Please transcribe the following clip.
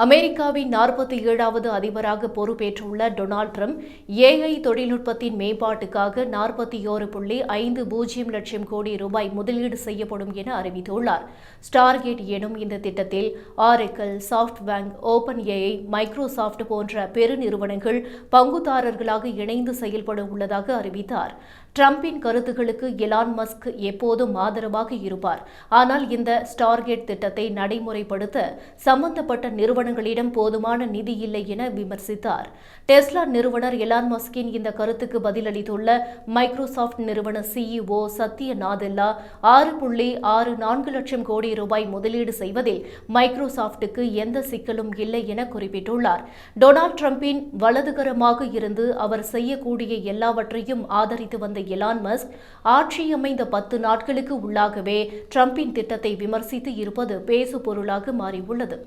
அமெரிக்காவின் 47வது அதிபராக பொறுப்பேற்றுள்ள டொனால்ட் ட்ரம்ப் ஏஐ தொழில்நுட்பத்தின் மேம்பாட்டுக்காக 41.50 லட்சம் கோடி ரூபாய் முதலீடு செய்யப்படும் என அறிவித்துள்ளார். ஸ்டார்கேட் எனும் இந்த திட்டத்தில் ஆரக்கிள், சாஃப்ட்பேங்க், ஓபன் ஏஐ, மைக்ரோசாஃப்ட் போன்ற பெருநிறுவனங்கள் பங்குதாரர்களாக இணைந்து செயல்பட உள்ளதாக அறிவித்தார். ட்ரம்பின் கருத்துக்களுக்கு எலான் மஸ்க் எப்போதும் ஆதரவாக இருப்பார். ஆனால் இந்த ஸ்டார்கேட் திட்டத்தை நடைமுறைப்படுத்த சம்பந்தப்பட்ட நிறுவனங்களிடம் போதுமான நிதி இல்லை என விமர்சித்தார். டெஸ்லா நிறுவனர் எலான் மஸ்கின் இந்த கருத்துக்கு பதிலளித்துள்ள மைக்ரோசாஃப்ட் நிறுவன சிஇஓ சத்ய நாதெல்லா 6.64 லட்சம் கோடி ரூபாய் முதலீடு செய்வதில் மைக்ரோசாஃப்ட்டுக்கு எந்த சிக்கலும் இல்லை என குறிப்பிட்டுள்ளார். டொனால்ட் ட்ரம்பின் வலதுகரமாக இருந்து அவர் செய்யக்கூடிய எல்லாவற்றையும் ஆதரித்து வந்த எலான் மஸ்க் ஆட்சியமைந்த 10 நாட்களுக்கு உள்ளாகவே ட்ரம்பின் திட்டத்தை விமர்சித்து இருப்பது பேசு பொருளாக மாறியுள்ளது.